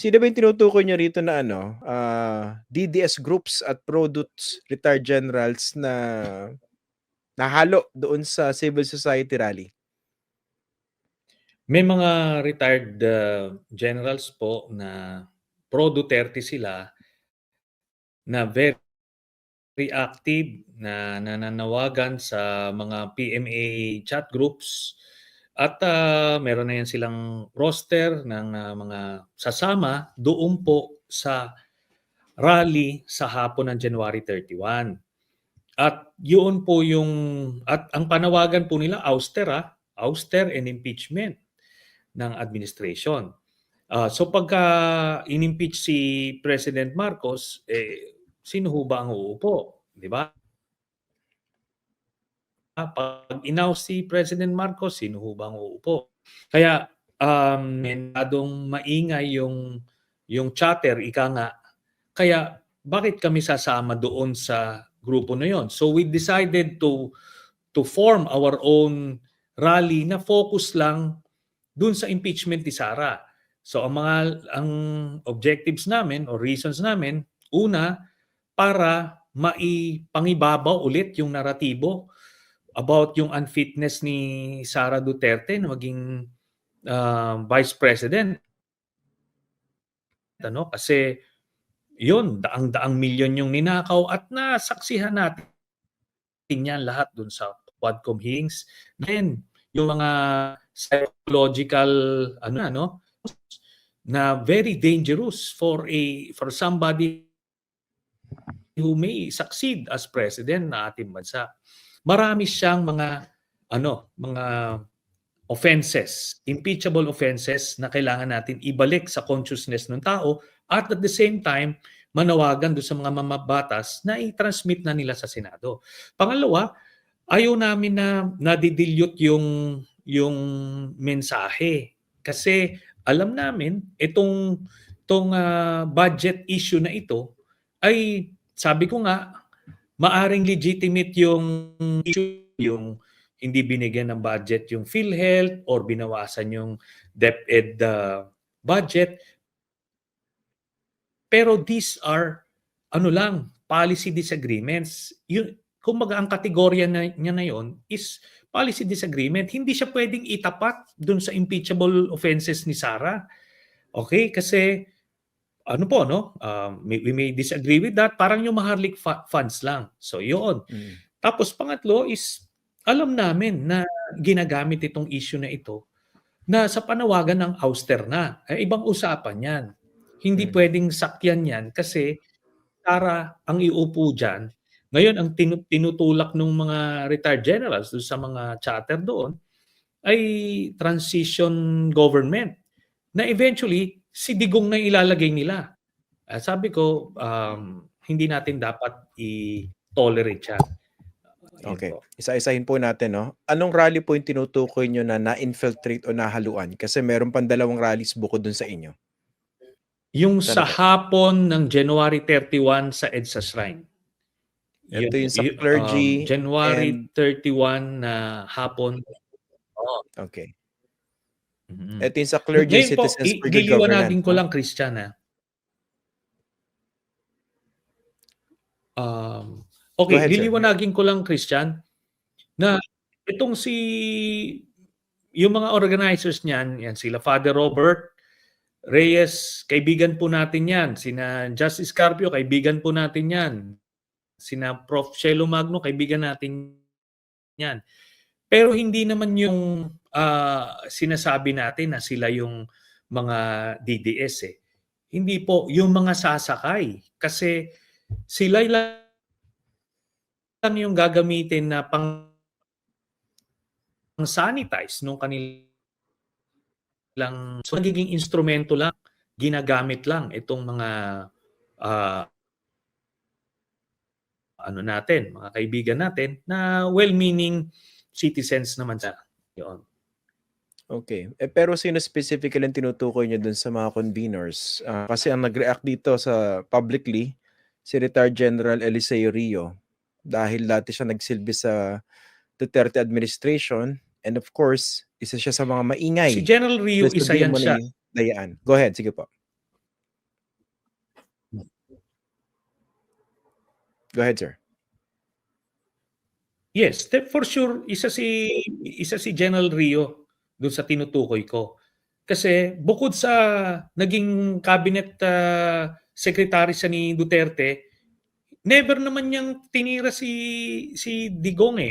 Sino ba yung tinutukoy niyo rito na ano, DDS groups at products retired generals na nahalo doon sa civil society rally? May mga retired generals po na pro-Duterte sila na very active na nananawagan sa mga PMA chat groups at meron na yan silang roster ng mga sasama doon po sa rally sa hapon ng January 31. At yun po yung at ang panawagan po nila ouster and impeachment ng administration. So pagka in-impeach si President Marcos, sino ho ba ang uupo? Di ba? Pag in-oust si President Marcos, sino ho ba ang uupo? Kaya masyadong maingay yung chatter, ika nga. Kaya bakit kami sasama doon sa grupo na yon? So we decided to form our own rally na focus lang doon sa impeachment ni Sara. So ang objectives namin o reasons namin, una, para maipangibabaw ulit yung naratibo about yung unfitness ni Sara Duterte na maging vice president. Kasi yun, daang-daang milyon yung ninakaw at nasaksihan natin yan lahat dun sa Quadcom hearings. Then, yung mga psychological na very dangerous for somebody who may succeed as president na ating bansa. Marami siyang mga offenses, impeachable offenses na kailangan natin ibalik sa consciousness ng tao at the same time manawagan doon sa mga mamabatas na i-transmit na nila sa Senado. Pangalawa, ayaw namin na nadidilute yung mensahe kasi alam namin itong budget issue na ito ay sabi ko nga maaring legitimate yung issue, yung hindi binigyan ng budget yung PhilHealth or binawasan yung DepEd budget. Pero these are policy disagreements. Kumbaga ang kategorya niya na yon is policy disagreement. Hindi siya pwedeng itapat dun sa impeachable offenses ni Sara. Okay? Kasi we may disagree with that. Parang yung maharlik funds lang. So yun. Tapos pangatlo is alam namin na ginagamit itong issue na ito na sa panawagan ng ouster na. Ibang usapan yan. Hindi pwedeng sakyan yan kasi Sara ang iupo dyan. Ngayon, ang tinutulak ng mga retired generals doon sa mga chatter doon ay transition government na eventually si Digong na ilalagay nila. Sabi ko, hindi natin dapat i-tolerate siya. Okay. Isa-isahin po natin, no? Anong rally po yung tinutukoy nyo na na-infiltrate o nahaluan? Kasi meron pang 2 rallies bukod dun sa inyo. Yung sa hapon ng January 31 sa EDSA Shrine. Ito yung sa clergy. January 31 na hapon. Okay. Ito yung sa clergy, citizens for good governance. Giliwanagin ko lang, Christian. Okay, giliwanagin ko lang, Christian, na itong yung mga organizers niyan, yan sila Father Robert Reyes, kaibigan po natin yan. Sina Justice Carpio, kaibigan po natin yan. Sina Prof. Shelo Magno, kaibigan natin yan. Pero hindi naman yung sinasabi natin na sila yung mga DDS Hindi po, yung mga sasakay. Kasi sila lang yung gagamitin na pang-sanitize nung kanilang nagiging instrumento lang, ginagamit lang itong mga mga kaibigan natin na well-meaning citizens naman sa yun. Okay. Pero sino specifically ang tinutukoy niyo dun sa mga conveners? Kasi ang nag-react dito sa publicly, si retired General Eliseo Rio. Dahil dati siya nagsilbi sa Duterte administration. And of course, isa siya sa mga maingay. Si General Rio, isa yan siya. Dayaan. Go ahead, sige po. Go ahead, sir. Yes, for sure isa si General Rio do'n sa tinutukoy ko. Kasi bukod sa naging cabinet, secretary siya ni Duterte, never naman niyang tinira si Digong,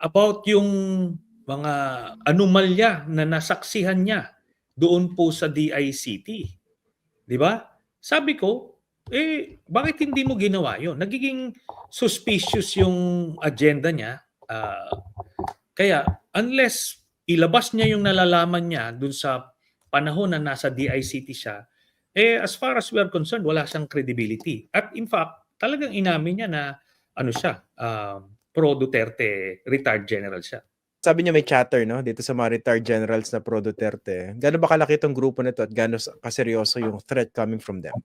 about yung mga anomalya na nasaksihan niya doon po sa DICT, 'di ba? Sabi ko, bakit hindi mo ginawa 'yon? Nagiging suspicious yung agenda niya, kaya unless ilabas niya yung nalalaman niya dun sa panahon na nasa DICT siya, as far as we are concerned, wala siyang credibility. At in fact, talagang inamin niya na ano siya, pro Duterte retired general siya. Sabi niya may chatter, no, dito sa mga retired generals na pro Duterte. Gaano ba kalaki itong grupo na ito at gaano kaseryoso yung threat coming from them?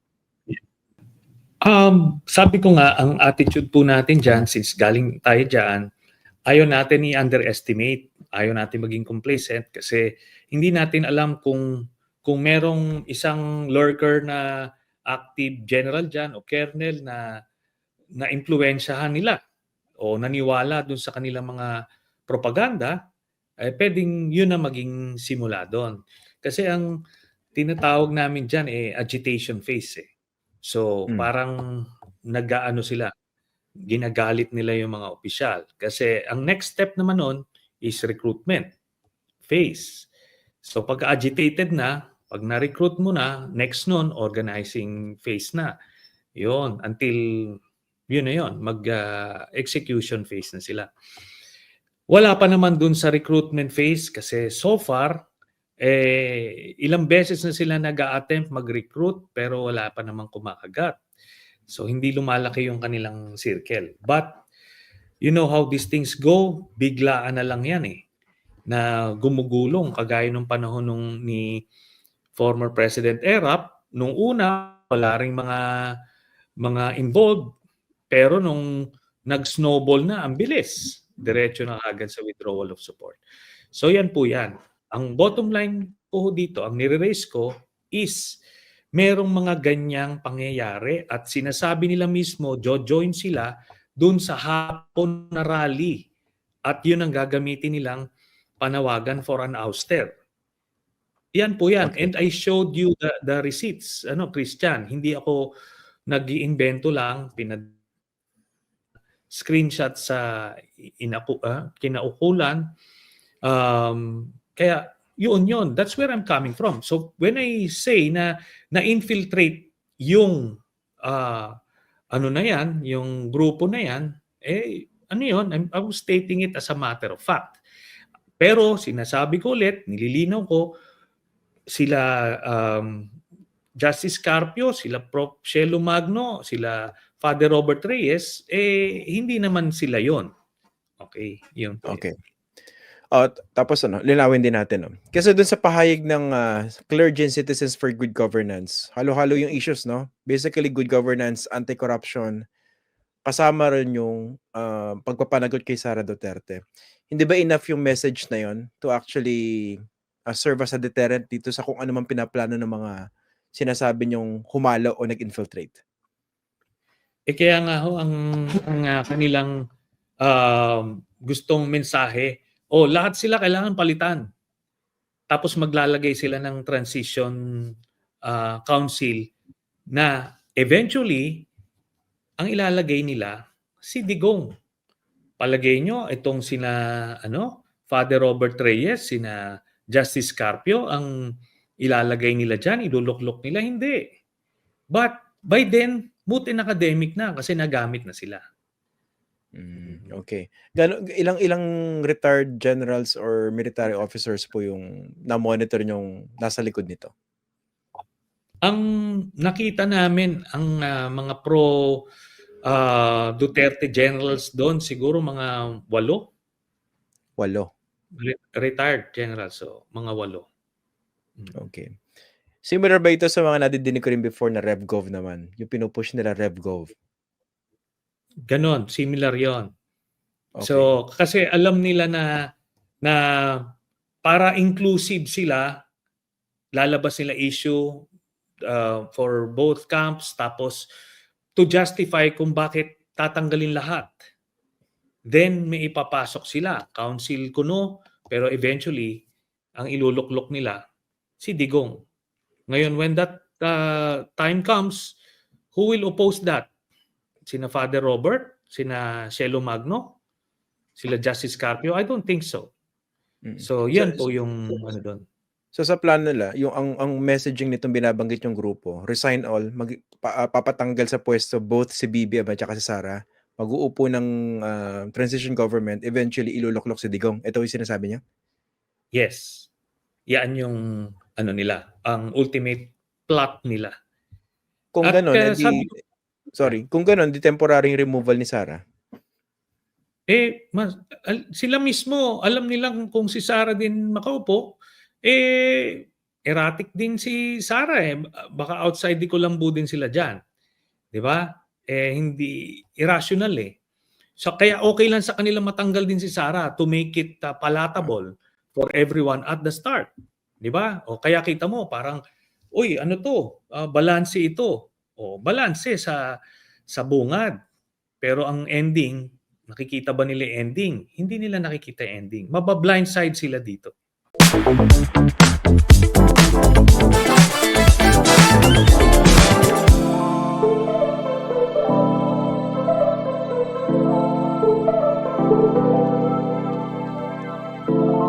Sabi ko nga, ang attitude po natin dyan, since galing tayo dyan, ayaw natin i-underestimate, ayaw natin maging complacent kasi hindi natin alam kung merong isang lurker na active general dyan o colonel na impluwensyahan nila o naniwala dun sa kanilang mga propaganda, pwedeng yun na maging simula doon. Kasi ang tinatawag namin dyan agitation phase. So parang nag-aano sila, ginagalit nila yung mga opisyal. Kasi ang next step naman nun is recruitment phase. So pag agitated na, pag na-recruit mo na, next nun, organizing phase na. Yun, until yun na yun, mag-execution phase na sila. Wala pa naman dun sa recruitment phase kasi so far, ilang beses na sila nag-a-attempt mag-recruit pero wala pa namang kumakagat. So hindi lumalaki yung kanilang circle. But you know how these things go, biglaan na lang yan na gumugulong kagaya nung panahon ni former President Erap. Nung una, wala ring mga involved, pero nung nag-snowball na, ang bilis. Diretso na agad sa withdrawal of support. So yan po yan. Ang bottom line po dito, ang nire-raise ko is merong mga ganyang pangyayari at sinasabi nila mismo, join sila dun sa hapon na rally at yun ang gagamitin nilang panawagan for an ouster. Yan po yan. Okay. And I showed you the receipts, Christian. Hindi ako nag-iimbento lang, screenshot sa kinaukulan. Kaya yun. That's where I'm coming from. So when I say na infiltrate yung ano na yan, yung grupo na yan, ano yun, I was stating it as a matter of fact. Pero sinasabi ko ulit, nililinaw ko, sila Justice Carpio, sila Prof. Shelo Magno, sila Father Robert Reyes, hindi naman sila yon. Okay, yun po. Okay. Tapos linawin din natin. Kasi dun sa pahayag ng Clergy and Citizens for Good Governance, halo-halo yung issues, no? Basically, good governance, anti-corruption, kasama rin yung pagpapanagot kay Sara Duterte. Hindi ba enough yung message na yon to actually serve as a deterrent dito sa kung ano man pinaplano ng mga sinasabi niyong humalo o nag-infiltrate? Kaya nga ho, ang kanilang gustong mensahe, lahat sila kailangan palitan. Tapos maglalagay sila ng transition council na eventually, ang ilalagay nila si Digong. Palagay nyo, itong sina Father Robert Reyes, sina Justice Carpio, ang ilalagay nila dyan, iluluklok nila, hindi. But by then, moot and academic na kasi nagamit na sila. Okay. Ilang retired generals or military officers po yung na-monitor nyong nasa likod nito? Ang nakita namin, ang mga pro Duterte generals doon, siguro mga 8. 8. Retired generals, so mga 8. Okay. Similar ba ito sa mga nadidinig ko rin before na RevGov naman? Yung pinupush nila RevGov. Ganon, similar yon. Okay. So, kasi alam nila na para inclusive sila, lalabas nila issue for both camps, tapos to justify kung bakit tatanggalin lahat. Then may ipapasok sila, Council Kuno, pero eventually, ang iluluklok nila, si Digong. Ngayon, when that time comes, who will oppose that? Sina Father Robert? Sina Cielo Magno? Sila Justice Carpio? I don't think so. So, yan po yung ano doon. So sa plano nila, yung ang messaging nitong binabanggit yung grupo, resign all, papatanggal sa pwesto both si Bibi at saka si Sara, mag-uupo ng transition government, eventually iluluklok si Digong. Ito yung sinasabi niya? Yes. Yan yung ano nila, ang ultimate plot nila. Kung At gano'n, sabi ko, kung gano'n, di temporary removal ni Sara. sila mismo, alam nilang kung si Sara din makaupo, erratic din si Sara eh. Baka outside di Colombo din sila dyan. Di ba? Hindi irrational eh. So kaya okay lang sa kanila matanggal din si Sara to make it palatable for everyone at the start. Di ba? O kaya kita mo parang, uy, ano to? Balanse ito. O balanse sa bungad. Pero ang ending, nakikita ba nila ending? Hindi nila nakikita ending. Mabablindside sila dito.